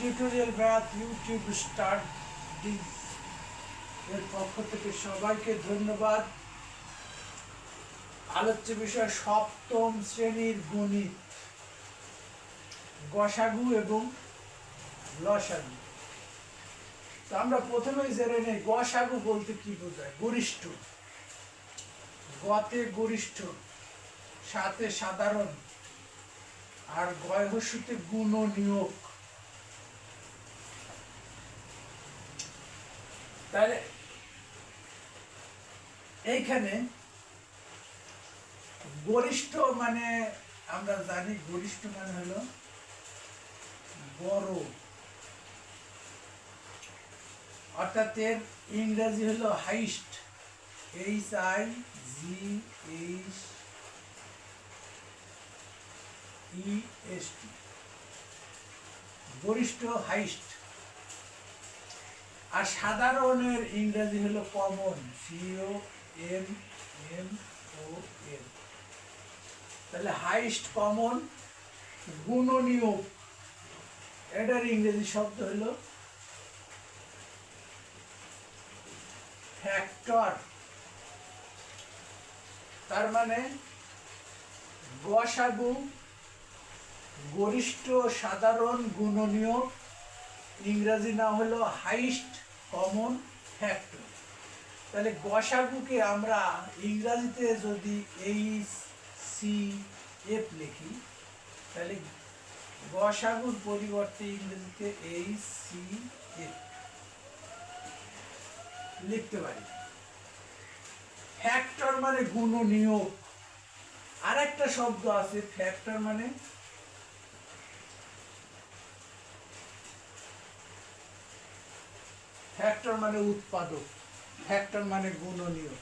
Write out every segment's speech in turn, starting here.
Tutorial math YouTube start এর পক্ষ থেকে সবাইকে ধন্যবাদ। আলোচ্য বিষয় সপ্তম শ্রেণীর গণিত, গসাগু এবং লসাগু। তো আমরা প্রথমেই জেনে নেই গসাগু বলতে কি বোঝায়। গরিষ্ঠ, গতে গরিষ্ঠ, সাথে সাধারণ, আর গয়হস্যুতে গুণনীয়ক। তাহলে এইখানে গরিষ্ঠ মানে আমরা জানি, গরিষ্ঠ মানে হলো বড়, অর্থাৎ এর ইংরেজি হলো হাইস্ট, HIGHEST, গরিষ্ঠ, হাইস্ট। আর সাধারণের ইংরেজি হলো কমন, COMMON। তাহলে হাইস্ট, কমন, গুণনীয়ক, এটার ইংরেজি শব্দ হলো ফ্যাক্টর। তার মানে গসাগু গরিষ্ঠ, সাধারণ, গুণনীয়ক, ইংরেজি নাম হলো হাইস্ট, কমন, ফ্যাক্টর। তাহলে গসাগুকে আমরা ইংরেজিতে যদি HCF লিখি, তাহলে গসাগুর পরিবর্তে ইংরেজিতে HCF লিখতে পারি। ফ্যাক্টর মানে গুণনীয়ক। আর একটা শব্দ আছে ফ্যাক্টর মানে উৎপাদক, ফ্যাক্টর মানে গুণনীয়ক।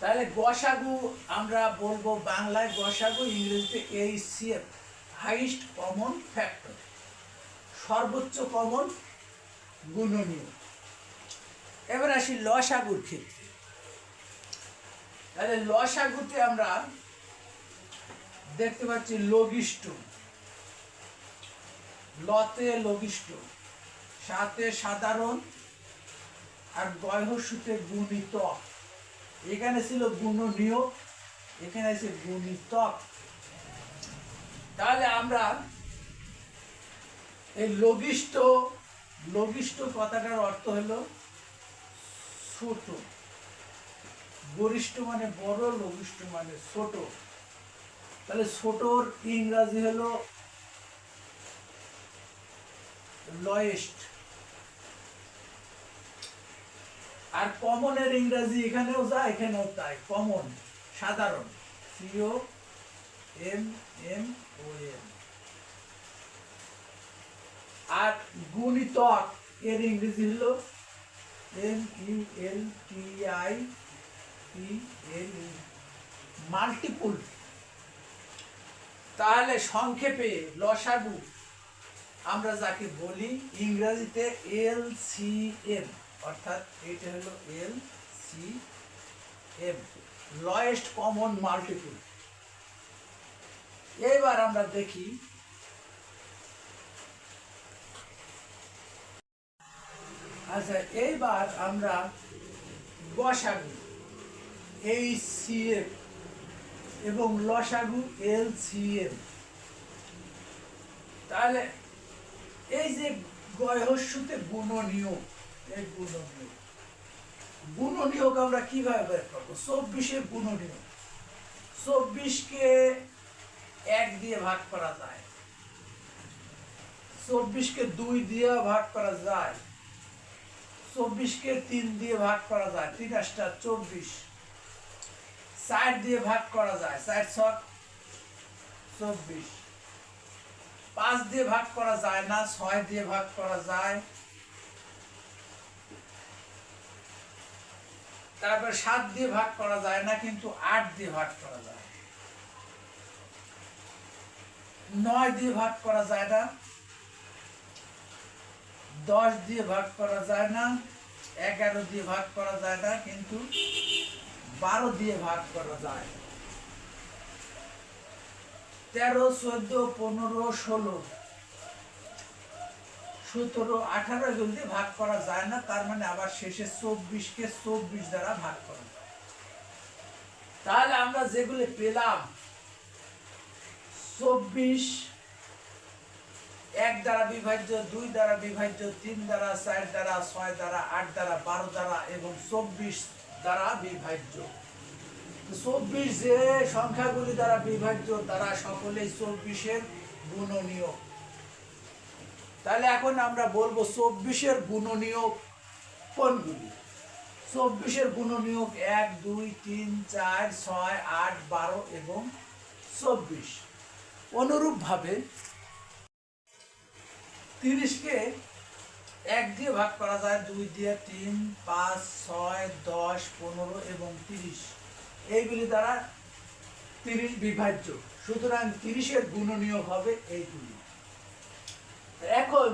তাহলে গসাগু আমরা বলবো বাংলায় গসাগু, ইংরেজিতে HCF, হাইস্ট কমন ফ্যাক্টর, সর্বোচ্চ কমন গুণনীয়ক। এবার আসি লসাগুর ক্ষেত্রে। তাহলে লসাগুতে আমরা দেখতে পাচ্ছি লঘিষ্ঠ, লতে লঘিষ্ঠ, সাথে সাধারণ, আর গয়হস্যুতে গুণিতক। এখানে ছিল গুণনীয়ক, এখানে আছে গুণিতক। তাহলে আমরা এই লঘিষ্ঠ কথাটার অর্থ হলো ছোট। গরিষ্ঠ মানে বড়, লঘিষ্ঠ মানে ছোট। তাহলে ছোটর ইংরাজি হলো লয়েস্ট। আর কমনের ইংরাজি এখানেও যা এখানেও তাই, কমন, সাধারণ, COMMON। আর গুণিতক এর ইংরেজি হলো MULTIPLE, মাল্টিপুল। তাহলে সংক্ষেপে লসাগু আমরা যাকে বলি ইংরেজিতে LCM, অর্থাৎ এটা হলো LCM, লয়েস্ট কমন মাল্টিপুল। এবার আমরা দেখি আচ্ছা, এইবার আমরা গসাগু HCF এবং লসাগু LCM। তাহলে এই যে গয়হস্যুতে গুণনীয়ক, এই গুণনীয়ক আমরা কিভাবে বের করবো? 24-এর গুণনীয়ক, 24-কে 1 দিয়ে ভাগ করা যায়, 24-কে 2 দিয়ে ভাগ করা যায়, 24-কে 3 দিয়ে ভাগ করা যায়, 3 × 24, 4 দিয়ে ভাগ করা যায়, 4 × 6 24, 5 দিয়ে ভাগ করা যায় না, 6 দিয়ে ভাগ করা যায়, তারপর 7 দিয়ে ভাগ করা যায় না, কিন্তু 8 দিয়ে ভাগ করা যায়, 9 দিয়ে ভাগ করা যায় না, 10 দিয়ে ভাগ করা যায় না, 11 দিয়ে ভাগ করা যায় না, কিন্তু 12 দিয়ে ভাগ করা যায়, 13, 14, 15, 16, 17, 18 এগুলো দিয়ে ভাগ করা যায় না, তার মানে আবার শেষে 24কে 24 দ্বারা ভাগ করা। তাহলে আমরা যেগুলো পেলাম 24 1 দ্বারা বিভাজ্য, 2 দ্বারা বিভাজ্য, 3 দ্বারা, 4 দ্বারা, 6 দ্বারা, 8 দ্বারা, 12 দ্বারা এবং 24 দ্বারা বিভাজ্য। 24 যে সংখ্যাগুলি দ্বারা বিভাজ্য তারা সকলেই 24-এর গুণনীয়ক। তাহলে এখন আমরা বলবো 24-এর গুণনীয়ক কোনগুলি। 24-এর গুণনীয়ক 1, 2, 3, 4, 6, 8, 12 এবং 24। অনুরূপভাবে 30-কে 1 দিয়ে ভাগ করা যায়, 2 দিয়ে, 3, 5, 6, 10, 15 এবং 30, এইগুলি দ্বারা 30 বিভাজ্য। সুতরাং 30-এর গুণনীয়ক হবে এইগুলি। এখন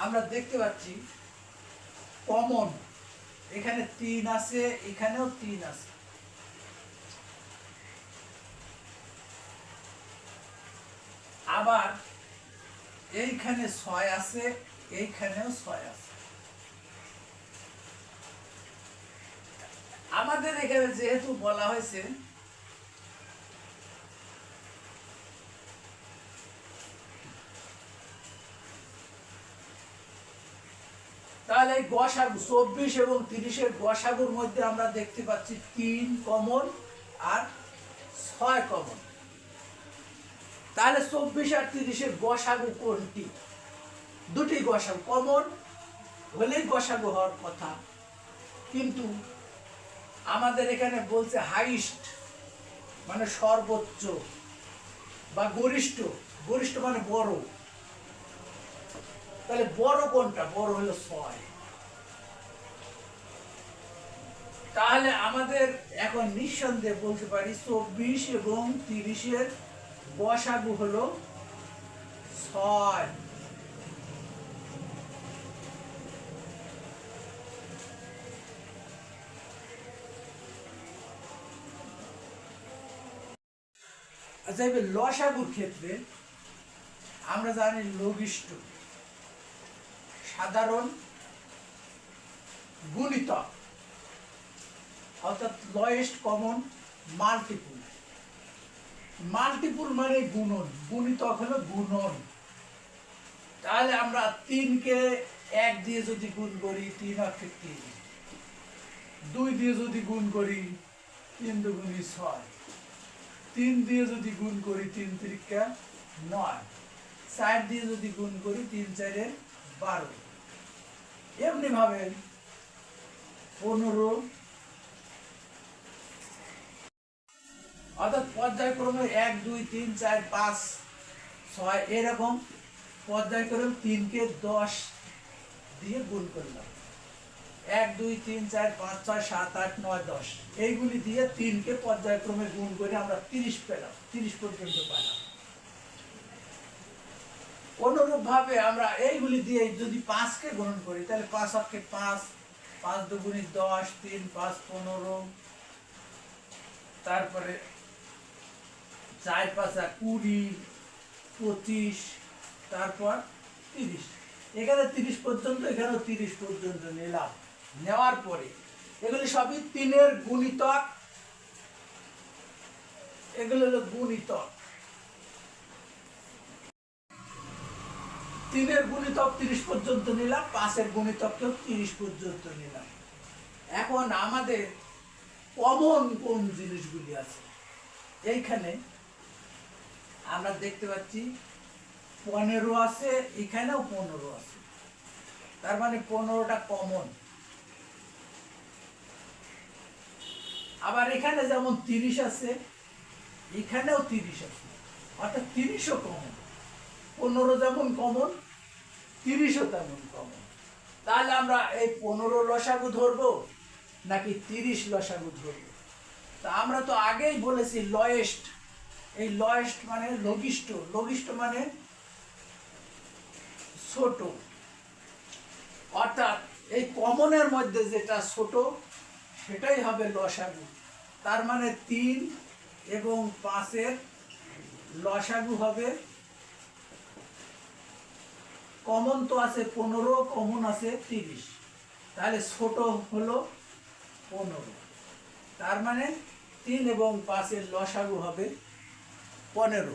আমরা দেখতে পাচ্ছি কমন এখানে 3 আছে, এখানেও 3 আছে। আবার এইখানে 6 আছে, এইখানেও 6 আছে। আমাদের এখানে যেহেতু বলা হয়েছে তাহলে এই গসাগু 24 এবং 30-এর গসাগুর মধ্যে আমরা দেখতে পাচ্ছি 3 কমন আর 6 কমন। তাহলে 24 আর 30-এর গসাগু কোনটি? দুটি গসাগু কমন হলেই গসাগু হওয়ার কথা, কিন্তু আমাদের এখানে বলছে হাইস্ট মানে সর্বোচ্চ বা গরিষ্ঠ। গরিষ্ঠ মানে বড়। তাহলে বড় কোনটা? বড় হলো 6। তাহলে আমাদের এখন নিঃসন্দেহে বলতে পারি 24 এবং 30-এর গসাগু হলো 6। আচ্ছা, এবার লসাগুর ক্ষেত্রে আমরা জানি লঘিষ্ঠ সাধারণ গুণিতক, অর্থাৎ লয়েস্ট কমন মাল্টিপুল। মাল্টিপুল মানে গুণন, গুণিতক হলো গুণন। তাহলে আমরা 3-কে 1 দিয়ে যদি গুণ করি 3 অক্ষে 3, 2 দিয়ে যদি গুণ করি 3 দুগুণী 6, 3 দিয়ে যদি গুণ করি 3 3 9, 4 দিয়ে যদি গুণ করি 3 4 12, এমনি ভাবে 15, অর্থাৎ পর্যায়ক্রমে 1 2 3 4 5 6 এরকম পর্যায়ক্রমে 3-কে 10 দিয়ে গুণ করলাম। 1 2 3 4 5 6 7 8 9 10 এইগুলি দিয়ে 3-কে পর্যায়ক্রমে গুণ করে আমরা 30 পেলাম, 30 পর্যন্ত পেলাম। অনুরূপ ভাবে আমরা এইগুলি দিয়ে যদি 5-কে গুণন করি তাহলে 5 অক্ষে 5, 5 দুগুণী 10, 3 5 15, তারপরে 4 5 20, 25, তারপর 30। এখানে 30 পর্যন্ত, এখানেও 30 পর্যন্ত নিলাম। নেওয়ার পরে এগুলি সবই 3-এর গুণিতক, এগুলো হলো গুণিতক। 3-এর গুণিতক 30 পর্যন্ত নিলাম, 5-এর গুণিতককেও 30 পর্যন্ত নিলাম। এখন আমাদের কমন কোন জিনিসগুলি আছে? এইখানে আমরা দেখতে পাচ্ছি 15 আছে, এখানেও 15 আছে, তার মানে 15টা কমন। আবার এখানে যেমন 30 আছে, এখানেও 30 আছে, অর্থাৎ 30ও কমন। 15 যেমন কমন, 30ও তেমন কমন। তাহলে আমরা এই 15 লসাগু ধরবো নাকি 30 লসাগু ধরবো? তা আমরা তো আগেই বলেছি লয়েস্ট। এই লয়েস্ট মানে লঘিষ্ঠ, লঘিষ্ঠ মানে ছোট, অর্থাৎ এই কমনের মধ্যে যেটা ছোট সেটাই হবে লসাগু। তার মানে 3 এবং 5-এর লসাগু হবে কমন তো আছে 15, কমন আছে 30, তাহলে ছোট হলো 15। তার মানে 3 এবং 5 এর লসাগু হবে 15।